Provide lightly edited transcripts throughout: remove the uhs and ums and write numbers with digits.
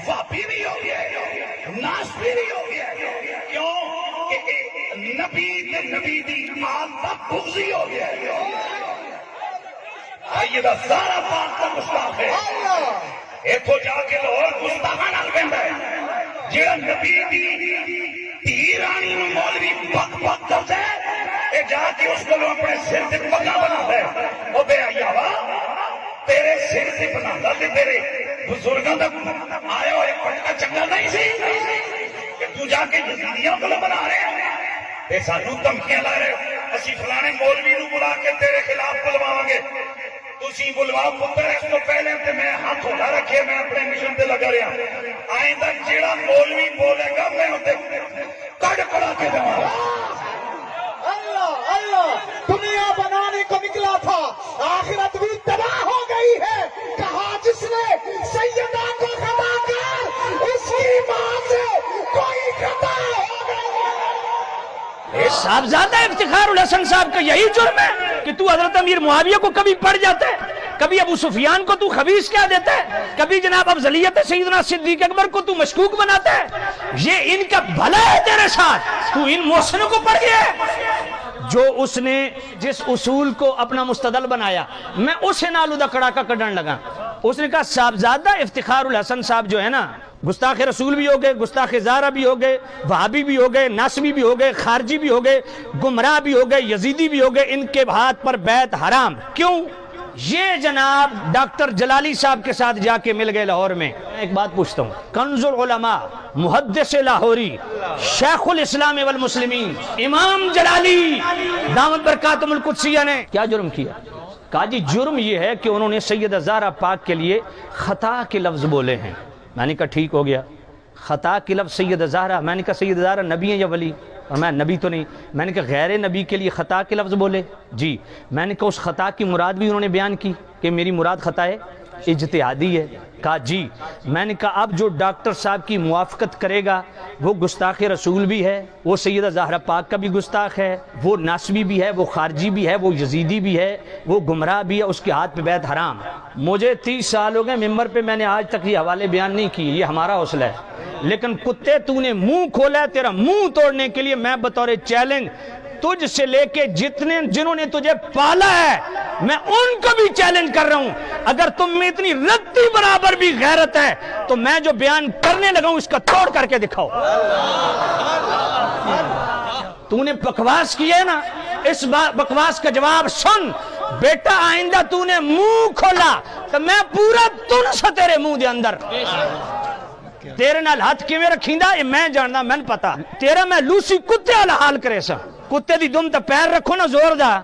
واپی بھی ہو گئے، ناسبی بھی ہو گئے، کیوں کہ نبی دی آل دا بغضی ہو گیا۔ یہ دا سارا پاک کا گستاخ ہے، ایتھوں جا کے لاہور گستاخاں نال کہندا ہے جیڑا نبی دی رانی نو مولوی بک بک کردا ہے، اے جا کے اس کو اپنے سر تے پگا بناتا ہے۔ او بے حیاوا، تیرے سر تے بناتا تے تیرے بزرگاں دا آیا ہوئے پٹکا چنگا نہیں سی کہ تو جا کے یزیدیاں کو بنا رہے ہیں تے سانو دھمکیاں لا رہے ہو، اسی فلانے مولوی نو بلا کے تیرے خلاف بلواواں گے، تسی بلواؤ پتر، اس کو پہلے تے میں ہاتھ اٹھا رکھے، میں اپنے مشن تے لگا رہا، آئندہ جیڑا مولوی بولے گا میں اسے کٹ کڑا کے دوں گا۔ اللہ دنیا بنانے کو نکلا تھا، آخرت بھی تباہ ہو گئی ہے، کہا جس نے سیدہ کو خطا کر اس کی ماں سے کوئی خطا ہو گئی۔ صاحبزادہ افتخار الحسن صاحب کا یہی جرم ہے کہ تو حضرت امیر معاویہ کو کبھی پڑھ جاتا ہے، کبھی ابو سفیان کو تو خبیث کہہ دیتا ہے، کبھی جناب افضلیت سیدنا صدیق اکبر کو تو مشکوک بناتا ہے۔ یہ ان کا بھلا ہے تیرے ساتھ، تو ان محسنوں کو پڑھ گیا ہے۔ جو اس نے جس اصول کو اپنا مستدل بنایا، میں اسے نالو دا کڑاکا کڈن لگا۔ اس نے کہا صاحبزادہ افتخار الحسن صاحب جو ہے نا، گستاخ رسول بھی ہو گئے، گستاخ زہرا بھی ہو گئے، وہابی بھی ہو گئے، ناسبی بھی ہو گئے، خارجی بھی ہو گئے، گمراہ بھی ہو گئے، یزیدی بھی ہو گئے، ان کے ہاتھ پر بیعت حرام۔ کیوں؟ یہ جناب ڈاکٹر جلالی صاحب کے ساتھ جا کے مل گئے لاہور میں۔ ایک بات پوچھتا ہوں، کنز العلماء، محدث لاہوری، شیخ الاسلام والمسلمین، امام جلالی دامت برکاتہم القدسیہ نے کیا جرم کیا؟ کہا جی جرم یہ ہے کہ انہوں نے سیدہ زہرا پاک کے لیے خطا کے لفظ بولے ہیں۔ میں نے کہا ٹھیک ہو گیا، خطا کے لفظ سیدہ زہرا، میں نے کہا سیدہ زہرا نبی ہیں یا ولی؟ اور میں نبی تو نہیں۔ میں نے کہا غیر نبی کے لیے خطا کے لفظ بولے؟ جی۔ میں نے کہا اس خطا کی مراد بھی انہوں نے بیان کی کہ میری مراد خطا ہے اجتہادی ہے؟ کہا جی۔ میں نے کہا اب جو ڈاکٹر صاحب کی موافقت کرے گا وہ گستاخ رسول بھی ہے، وہ سیدہ زہرا پاک کا بھی گستاخ ہے، وہ ناسبی بھی ہے، وہ خارجی بھی ہے، وہ یزیدی بھی ہے، وہ گمراہ بھی ہے، اس کے ہاتھ پہ بیعت حرام۔ مجھے 30 سال ہو گئے ممبر پہ میں نے آج تک یہ حوالے بیان نہیں کی، یہ ہمارا حوصلہ ہے، لیکن کتے تو نے منہ کھولا ہے، تیرا منہ توڑنے کے لیے میں بطور چیلنج تجھ سے لے کے جنہوں نے تجھے پالا ہے میں ان کو بھی چیلنج کر رہا ہوں، اگر تم میں اتنی رتی برابر بھی غیرت ہے تو میں جو بیان کرنے لگا ہوں اس کا توڑ کر کے دکھاؤ۔ تو نے بکواس کی ہے نا، اس بکواس کا جواب سن بیٹا، آئندہ تو نے منہ کھولا تو میں پورا تن سا تیرے منہ دے اندر تیرے نال ہاتھ کیویں رکھیندا یہ میں جاننا، میں پتا تیرا میں لوسی کتے والا حال کرے سا، کتے دی دم تے پیر رکھو نا زور دا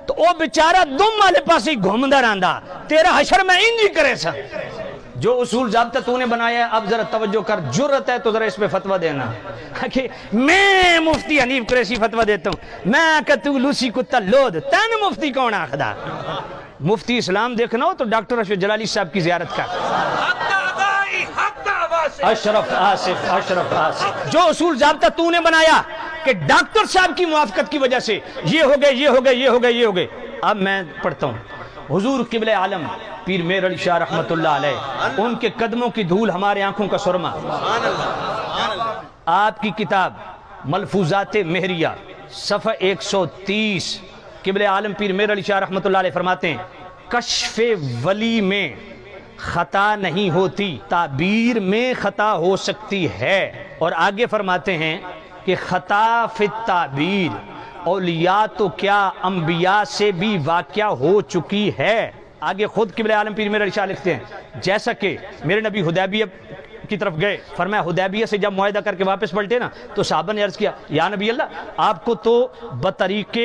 تو او بیچارہ دم والے پاس ہی گھومدا رہندا، تیرا حشر میں انج ہی کرے سا۔ جو اصول ضابطہ تو نے بنایا ہے اب ذرا توجہ کر، جرت ہے تو ذرا اس پہ فتویٰ دینا کہ میں مفتی حنیف قریشی فتویٰ دیتا ہوں، میں کہ تو لوسی کتا لود، تین مفتی کون آخدا؟ مفتی اسلام دیکھنا ہو تو ڈاکٹر اشرف جلالی صاحب کی زیارت کر۔ اشرف آصف جو اصول ضابطہ تو نے بنایا کہ ڈاکٹر صاحب کی موافقت کی وجہ سے یہ ہو گئے، یہ ہو گئے، یہ ہو گئے، یہ ہو گئے۔ اب میں پڑھتا ہوں، حضور قبلہ عالم پیر میر علی شاہ رحمت اللہ علیہ، ان کے قدموں کی دھول ہمارے آنکھوں کا سرما۔ آپ کی کتاب ملفوظات مہریہ صفحہ 130، قبلہ عالم پیر میر علی شاہ رحمت اللہ علیہ فرماتے ہیں کشف ولی میں خطا نہیں ہوتی، تعبیر میں خطا ہو سکتی ہے، اور آگے فرماتے ہیں کہ خطا فی التعبیر اولیاء تو کیا انبیاء سے بھی واقعہ ہو چکی ہے۔ آگے خود قبلہ عالم پیر میر علی شاہ لکھتے ہیں جیسا کہ میرے نبی حدیبیہ کی طرف گئے، فرمایا حدیبیہ سے جب معاہدہ کر کے واپس پلٹے نا تو صحابہ نے عرض کیا یا نبی اللہ آپ کو تو بطریق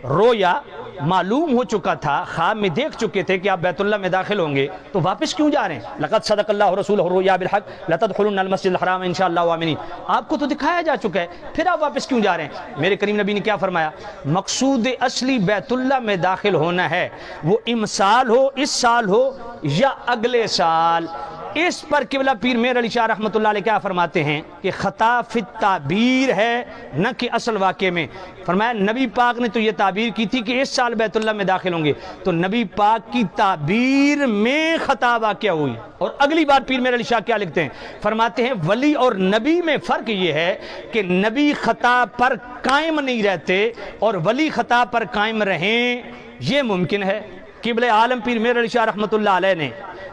رویا معلوم ہو چکا تھا، خواب میں دیکھ چکے تھے کہ آپ بیت اللہ میں داخل ہوں گے، تو واپس کیوں جا رہے ہیں؟ لقد صدق اللہ رسولہ الرؤیا بالحق لتدخلن المسجد الحرام انشاءاللہ آمنین، آپ کو تو دکھایا جا چکا ہے، پھر آپ واپس کیوں جا رہے ہیں؟ میرے کریم نبی نے کیا فرمایا؟ مقصود اصلی بیت اللہ میں داخل ہونا ہے، وہ امسال ہو، اس سال ہو یا اگلے سال، اس پر قبلہ پیر میر علی شاہ رحمۃ اللہ علیہ کیا فرماتے ہیں کہ خطا فی التعبیر ہے نہ کہ اصل واقعے میں. فرمایا نبی پاک نے تو یہ تعبیر کی تھی کہ اس سال بیت اللہ میں داخل ہوں گے, تو نبی پاک کی تعبیر میں خطا واقع ہوئی. اور اگلی بار پیر میر علی شاہ کیا لکھتے ہیں, فرماتے ہیں ولی اور نبی میں فرق یہ ہے کہ نبی خطا پر قائم نہیں رہتے اور ولی خطا پر قائم رہیں, یہ ممکن ہے. قبلہ عالم پیر میر علی شاہ رحمۃ اللہ علیہ نے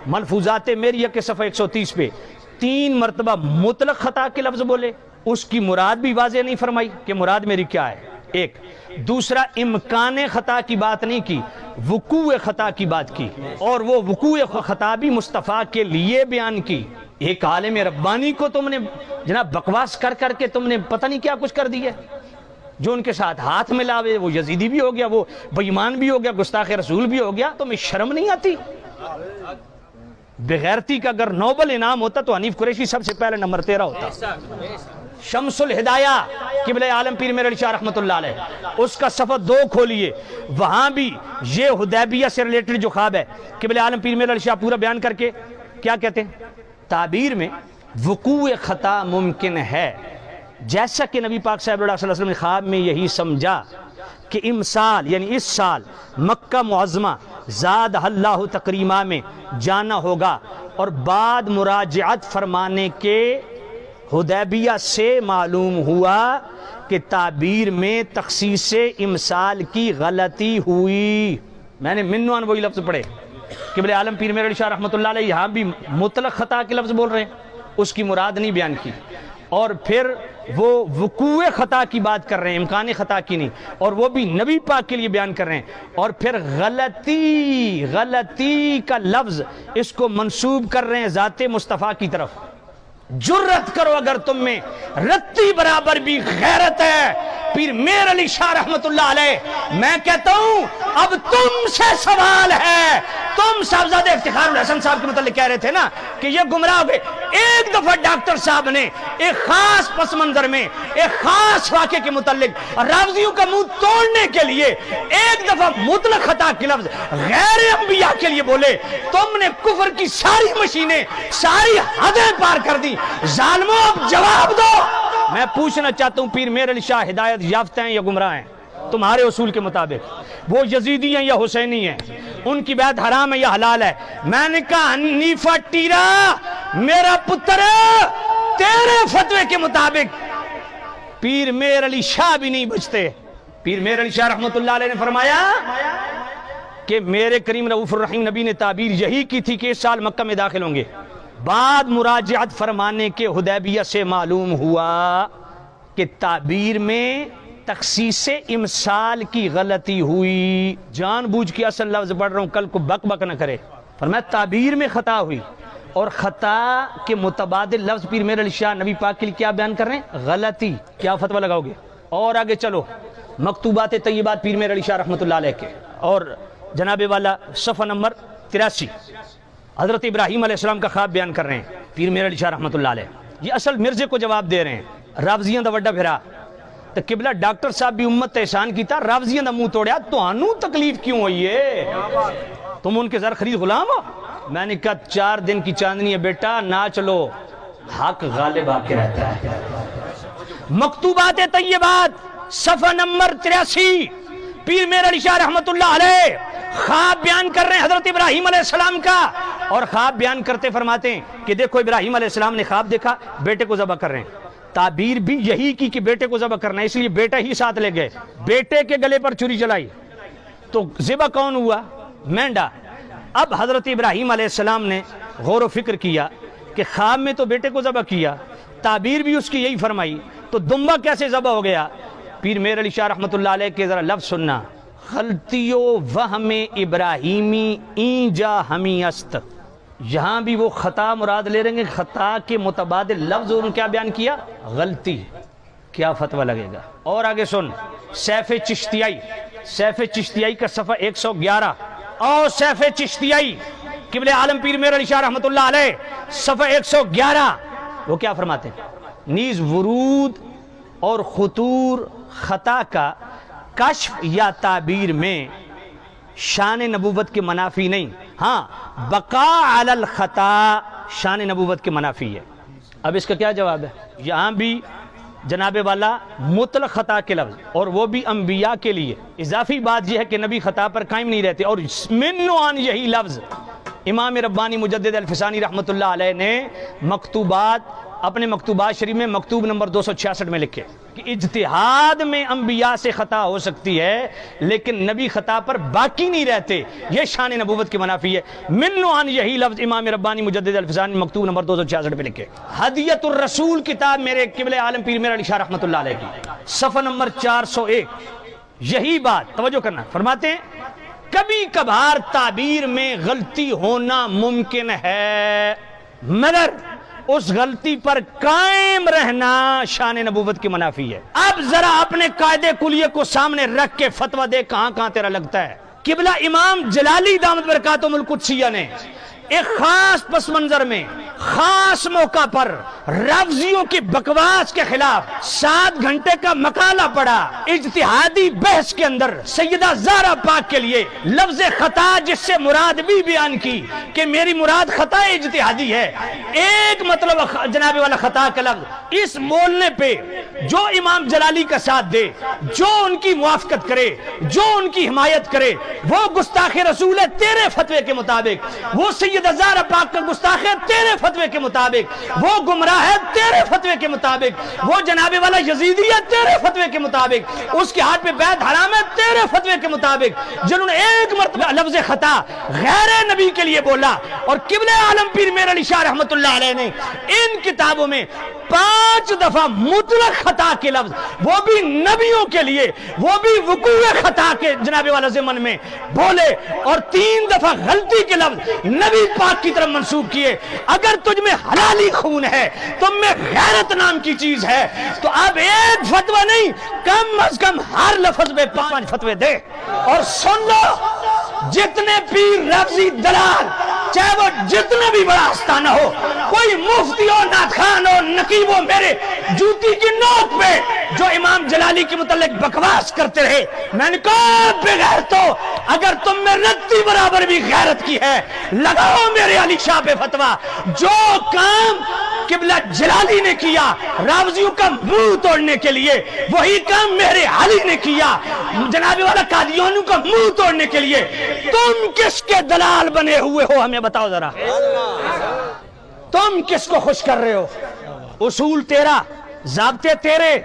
ملفوظات میریہ کے صفحہ 130 پہ 3 مرتبہ مطلق خطا کے لفظ بولے, اس کی مراد بھی واضح نہیں فرمائی کہ مراد میری کیا ہے. ایک دوسرا, امکان خطا کی بات نہیں کی, وقوع خطا کی بات کی, اور وہ وقوع خطا بھی مصطفیٰ کے لیے بیان کی. ایک عالم ربانی کو تم نے جناب بکواس کر کر کے تم نے پتہ نہیں کیا کچھ کر دیا, جو ان کے ساتھ ہاتھ ملاوے, وہ یزیدی بھی ہو گیا, وہ بے ایمان بھی ہو گیا, گستاخ رسول بھی ہو گیا. تمہیں شرم نہیں آتی؟ بغیرتی کا اگر نوبل انعام ہوتا تو حنیف قریشی سب سے پہلے نمبر 13 ہوتا. شمس الہدایہ قبلہ عالم پیر میر علی شاہ رحمۃ اللہ علیہ, اس کا صفحہ 2 کھولیے, وہاں بھی یہ حدیبیہ سے ریلیٹڈ جو خواب ہے قبلہ عالم پیر میر علی شاہ پورا بیان کر کے کیا کہتے ہیں, تعبیر میں وقوع خطا ممکن ہے, جیسا کہ نبی پاک صلی اللہ علیہ وسلم نے خواب میں یہی سمجھا کہ امسال یعنی اس سال مکہ معظمہ زاد اللہ تکریمہ میں جانا ہوگا, اور بعد مراجعت فرمانے کے حدیبیہ سے معلوم ہوا کہ تعبیر میں تخصیص امسال کی غلطی ہوئی. میں نے منوان وہی لفظ پڑھے, قبلہ عالم پیر میر علی شاہ رحمۃ اللہ علیہ یہاں بھی مطلق خطا کے لفظ بول رہے ہیں, اس کی مراد نہیں بیان کی, اور پھر وہ وقوع خطا کی بات کر رہے ہیں, امکان خطا کی نہیں, اور وہ بھی نبی پاک کے لیے بیان کر رہے ہیں, اور پھر غلطی کا لفظ اس کو منسوب کر رہے ہیں ذات مصطفیٰ کی طرف. جرت کرو اگر تم میں رتی برابر بھی غیرت ہے پیر میر علی شاہ رحمت اللہ علیہ, میں کہتا ہوں اب تم سے سوال ہے. تم صاحبزادہ افتخار الحسن صاحب کے متعلق کہہ رہے تھے نا کہ یہ گمراہ ہو گئے. ایک دفعہ ڈاکٹر صاحب نے ایک خاص پس منظر میں ایک خاص واقعے کے متعلق راوزیوں کا منہ توڑنے کے لیے ایک دفعہ مطلق خطا کے لفظ غیر انبیاء کے لیے بولے. تم نے کفر کی ساری مشینیں ساری حدیں پار کر دی. ظالموں اب جواب دو. میں پوچھنا چاہتا ہوں پیر میر علی شاہ ہدایت یافتہ ہیں یا گمراہ ہیں تمہارے اصول کے مطابق؟ وہ یزیدی ہیں یا حسینی ہیں؟ ان کی بیعت حرام ہے یا حلال ہے؟ میں نے کہا حنیفہ ٹیرا میرا پتر تیرے فتوے کے مطابق پیر میر علی شاہ بھی نہیں بچتے. پیر میر علی شاہ رحمت اللہ علیہ نے فرمایا کہ میرے کریم رؤوف الرحیم نبی نے تعبیر یہی کی تھی کہ اس سال مکہ میں داخل ہوں گے. بعد مراجعت فرمانے کے حدیبیہ سے معلوم ہوا کہ تعبیر میں تخصیص امسال کی غلطی ہوئی. جان بوجھ کے اصل لفظ پڑھ رہا ہوں, کل کو بک بک نہ کرے. فرمایا تعبیر میں خطا ہوئی, اور خطا کے متبادل لفظ پیر میر علی شاہ نبی پاک کے لیے کیا بیان کر رہے ہیں؟ غلطی. کیا فتویٰ لگاؤ گے؟ اور آگے چلو, مکتوبات طیبات پیر میر علی شاہ رحمۃ اللہ علیہ کے, اور جناب والا صفحہ نمبر 83 حضرت ابراہیم علیہ السلام کا خواب بیان کر رہے ہیں پیر میر علی شاہ رحمۃ اللہ علیہ. یہ اصل مرزے کو جواب دے رہے ہیں. راوزیاں دا وڈا پھرا تو قبلہ ڈاکٹر صاحب بھی امت احسان کیتا, راوزیاں دا منہ توڑیا, تو انو تکلیف کیوں ہوئی ہے؟ تم ان کے زر خرید غلام ہو. میں نے کہا 4 دن کی چاندنی ہے بیٹا, نہ چلو, حق غالب آ کے رہتا ہے. مکتوبات طیبات صفحہ نمبر 83 پیر میر علی شاہ رحمت اللہ علیہ خواب بیان کر رہے ہیں حضرت ابراہیم علیہ السلام کا, اور خواب بیان کرتے فرماتے ہیں کہ دیکھو ابراہیم علیہ السلام نے خواب دیکھا بیٹے کو ذبح کر رہے ہیں. تعبیر بھی یہی کی کہ بیٹے کو ذبح کرنا ہے, اس لیے بیٹا ہی ساتھ لے گئے. بیٹے کے گلے پر چھری چلائی تو ذبح کون ہوا؟ مینڈا. اب حضرت ابراہیم علیہ السلام نے غور و فکر کیا کہ خواب میں تو بیٹے کو ذبح کیا, تعبیر بھی اس کی یہی فرمائی, تو دمبا کیسے ذبح ہو گیا؟ پیر میر علی شاہ رحمت اللہ علیہ کے ذرا لفظ سننا. غلطی و وہم ابراہیمی این جا ہمی است. یہاں بھی وہ خطا مراد لے رہے ہیں, خطا کے متبادل لفظ انہوں نے کیا بیان کیا؟ غلطی. کیا فتویٰ لگے گا؟ اور آگے سن, سیف چشتیائی کا صفحہ 111 اور سیف چشتیائی قبلہ عالم پیر میر علی شاہ رحمت اللہ علیہ صفحہ 111, وہ کیا فرماتے ہیں؟ نیز ورود اور خطور خطا کا کشف یا تعبیر میں شان نبوت کے منافی نہیں, ہاں بقا علی الخطا شان نبوت کے منافی ہے۔ اب اس کا کیا جواب ہے؟ یہاں بھی جناب والا مطلق خطا کے لفظ، اور وہ بھی انبیاء کے لیے۔ اضافی بات یہ ہے کہ نبی خطا پر قائم نہیں رہتے، اور من عن یہی لفظ امام ربانی مجدد الفسانی رحمۃ اللہ علیہ نے اپنے مکتوبات شریف میں مکتوب نمبر 266 میں لکھے کہ اجتہاد میں انبیاء سے خطا ہو سکتی ہے لیکن نبی خطا پر باقی نہیں رہتے، یہ شان نبوت کی منافی ہے۔ من عن یہی لفظ امام ربانی مجدد الفسانی مکتوب نمبر 266 پہ لکھے۔ ہدیۃ الرسول کتاب میرے قبلہ عالم پیر میرعلی شاہ رحمۃ اللہ علیہ کی، صفحہ نمبر 401، یہی بات توجہ کرنا، فرماتے ہیں کبھی کبھار تعبیر میں غلطی ہونا ممکن ہے مگر اس غلطی پر قائم رہنا شان نبوت کی منافی ہے۔ اب ذرا اپنے قاعدے کلیے کو سامنے رکھ کے فتویٰ دے کہاں کہاں تیرا لگتا ہے۔ قبلہ امام جلالی دامت برکاتہم القدسیہ نے ایک خاص پس منظر میں خاص موقع پر رافضیوں کی بکواس کے خلاف 7 گھنٹے کا مقالہ پڑھا۔ اجتہادی بحث کے اندر سیدہ زہرا پاک کے لیے لفظ خطا جس سے مراد بھی بیان کی کہ میری مراد خطا اجتہادی ہے، ایک مطلب جناب والا خطا کا لفظ، اس بولنے پہ جو امام جلالی کا ساتھ دے، جو ان کی موافقت کرے، جو ان کی حمایت کرے، وہ گستاخ رسول ہے تیرے فتوے کے مطابق، وہ سیدہ زہرا پاک کا گستاخ ہے تیرے فتوے کے مطابق، وہ گمراہ ہے تیرے فتوے کے مطابق، وہ جناب والا یزیدی ہے تیرے فتوے کے مطابق، اس کے ہاتھ پہ بیعت حرام ہے تیرے فتوے کے مطابق۔ جنہوں نے ایک مرتبہ لفظ خطا غیر نبی کے لیے بولا، اور قبلہ عالم پیر میرعلی شاہ رحمۃ اللہ علیہ نے ان کتابوں میں 5 دفعہ مطلق خطا کے لفظ، وہ بھی نبیوں کے لیے، وہ بھی وقوع خطا کے جناب والا ضمن میں بولے، اور 3 دفعہ غلطی کے لفظ نبی پاک کی طرف منسوب کیے۔ اگر تجھ میں حلالی خون ہے، تم میں غیرت نام کی چیز ہے، تو اب ایک فتویٰ نہیں، کم از کم ہر لفظ میں 5 فتوے دے۔ اور سن لو، جتنے پیر رافضی دلال، چاہے وہ جتنا بھی بڑا آستانہ ہو، کوئی مفتی ہو، ناتخان ہو، نقیب ہو، میرے جوتی کی نوک پہ جو امام جلالی کے متعلق بکواس کرتے رہے، میں نے کہا بغیر تو اگر تم میں رتی برابر بھی غیرت کی ہے، لگاؤ میرے علی شاہ پہ فتویٰ۔ جو کام قبلہ جلالی نے کیا رافضیوں کا منہ توڑنے کے لیے، وہی کام میرے علی نے کیا جناب والا قادیانیوں کا منہ توڑنے کے لیے۔ تم کس کے دلال بنے ہوئے ہو ہمیں بتاؤ ذرا، تم کس کو خوش کر رہے ہو؟ اصول تیرا، ضابطے تیرے،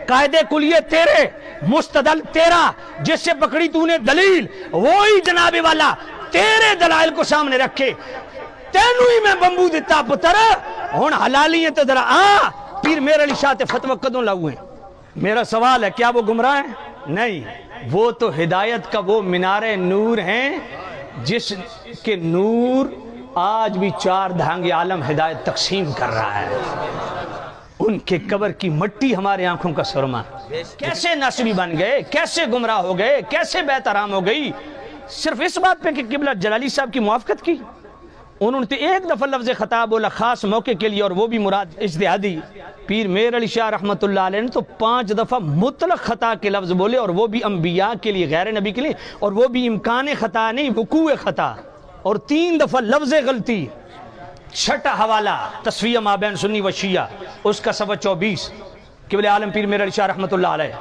قاعدے کلیے تیرے، مستدل تیرا، جس سے پکڑی تو نے دلیل وہی جناب والا تیرے دلائل کو سامنے رکھے۔ تینوں ہی میں بمبو دیتا پتر، ہون حلالی ہے تو ذرا پیر میرعلی شاہ تے فتوہ کدوں لاؤ ہیں؟ میرا سوال ہے کیا وہ گمراہ ہیں؟ نہیں، وہ تو ہدایت کا وہ مینار نور ہیں جس کے نور آج بھی 4 دھانگے عالم ہدایت تقسیم کر رہا ہے۔ ان کے قبر کی مٹی ہمارے آنکھوں کا سرما۔ کیسے ناسبی بن گئے، کیسے گمراہ ہو گئے، کیسے بیعت حرام ہو گئی، صرف اس بات پہ کہ قبلہ جلالی صاحب کی موافقت کی۔ انہوں نے ایک دفعہ لفظ خطا بولا خاص موقع کے لیے، اور وہ بھی مراد اجتہادی۔ پیر میرعلی شاہ رحمۃ اللہ علیہ نے تو 5 دفعہ مطلق خطا کے لفظ بولے، اور وہ بھی انبیاء کے لیے، غیر نبی کے لیے، اور وہ بھی امکان خطا نہیں، وقوع خطا، اور 3 دفعہ لفظ غلطی۔ 6 حوالہ تصفیہ مابین سنی و شیعہ، اس کا صفحہ 24، قبلہ عالم پیر میرعلی شاہ رحمۃ اللہ علیہ۔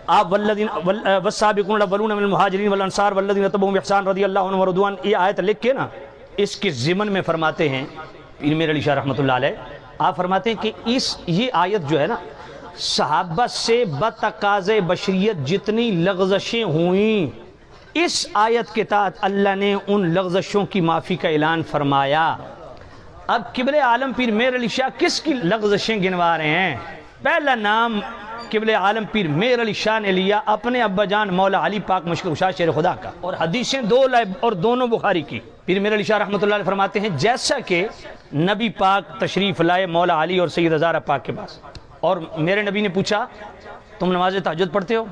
آپ والسابقون الاولون من المہاجرین والانصار والذین تبعوہم بإحسان رضی اللہ عنہم ورضوان، یہ آیت لکھ کے نا اس کے ضمن میں فرماتے ہیں پیر میرعلی شاہ رحمۃ اللہ علیہ، آپ فرماتے ہیں کہ یہ آیت جو ہے نا، صحابہ سے بتقاضے بشریت جتنی لغزشیں ہوئیں، اس آیت کے تحت اللہ نے ان لغزشوں کی معافی کا اعلان فرمایا۔ اب قبلہ عالم پیر میرعلی شاہ کس کی لغزشیں گنوا رہے ہیں؟ پہلا نام قبلہ عالم پیر میرعلی شاہ نے لیا اپنے ابا جان مولا علی پاک مشکل کشا شیر خدا کا، اور حدیثیں 2 لائے اور دونوں بخاری کی۔ پیر میرعلی شاہ رحمۃ اللہ علیہ فرماتے ہیں جیسا کہ نبی پاک تشریف لائے مولا علی اور سیدہ زہرا پاک کے پاس، اور میرے نبی نے پوچھا تم نماز تہجد پڑھتے ہو؟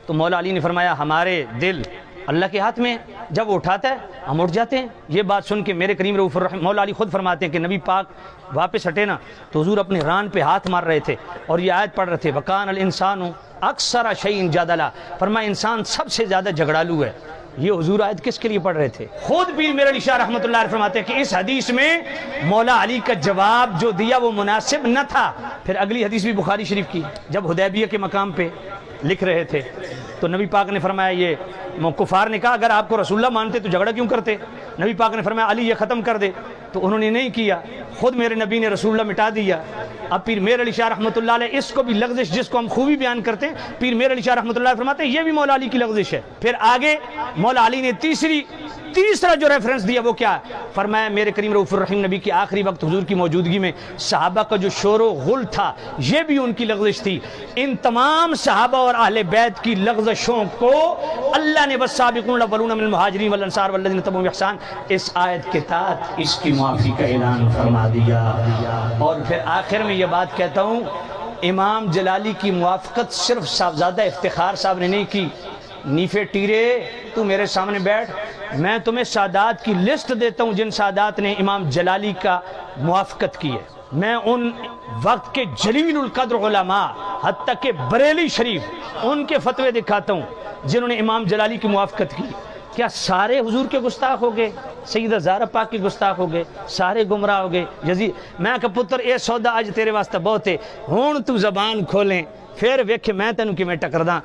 تو مولا علی نے فرمایا ہمارے دل اللہ کے ہاتھ میں، جب وہ اٹھاتا ہے ہم اٹھ جاتے ہیں۔ یہ بات سن کے میرے کریم رؤوف الرحیم مولا علی خود فرماتے ہیں کہ نبی پاک واپس ہٹے نا تو حضور اپنے ران پہ ہاتھ مار رہے تھے اور یہ آیت پڑھ رہے تھے وَكَانَ الْإِنسَانُ أَكْثَرَ شَيْءٍ جَدَلًا، فرمایا انسان سب سے زیادہ جھگڑالو ہے۔ یہ حضور آیت کس کے لیے پڑھ رہے تھے؟ خود پیر میر علی شاہ رحمۃ اللہ علیہ فرماتے ہیں کہ اس حدیث میں مولا علی کا جواب جو دیا وہ مناسب نہ تھا۔ پھر اگلی حدیث بھی بخاری شریف کی، جب حدیبیہ کے مقام پہ لکھ رہے تھے تو نبی پاک نے فرمایا، یہ کفار نے کہا اگر آپ کو رسول اللہ مانتے تو جھگڑا کیوں کرتے؟ نبی پاک نے فرمایا علی یہ ختم کر دے، تو انہوں نے نہیں کیا، خود میرے نبی نے رسول اللہ مٹا دیا۔ اب پیر میر علی شاہ رحمۃ اللہ علیہ اس کو بھی لغزش جس کو ہم خوبی بیان کرتے ہیں، پیر میر علی شاہ رحمۃ اللہ علیہ فرماتے ہیں یہ بھی مولا علی کی لغزش ہے۔ پھر آگے مولا علی نے تیسرا جو ریفرنس دیا وہ کیا ہے؟ فرمایا میرے کریم رؤوف الرحیم نبی کی آخری وقت حضور کی موجودگی میں صحابہ کا جو شور و غل تھا یہ بھی ان کی لغزش تھی۔ ان تمام صحابہ اور اہل بیت کی لغزشوں کو اللہ نے والسابقون الاولون من المہاجرین والانصار والذین تبعوہم بإحسان اس آیت کے تحت اس کی معافی کا اعلان فرما دیا۔ اور پھر آخر میں یہ بات کہتا ہوں، امام جلالی کی موافقت صرف صاحبزادہ افتخار صاحب نے نہیں کی۔ نیفے ٹیرے تو میرے سامنے بیٹھ، میں تمہیں سادات کی لسٹ دیتا ہوں جن سادات نے امام جلالی کا موافقت کی ہے۔ میں ان وقت کے جلیل القدر علماء حتیٰ کہ بریلی شریف ان کے فتوے دکھاتا ہوں جنہوں نے امام جلالی کی موافقت کی۔ کیا سارے حضور کے گستاخ ہو گئے؟ سیدہ زہرا پاک کے گستاخ ہو گئے؟ سارے گمراہ ہو گئے؟ یزید میں کہ پتر اے سودا اج تیرے واسطے بہت ہے، ہون تو زبان کھولیں پھر ویکھے میں تینوں کیویں ٹکرداں۔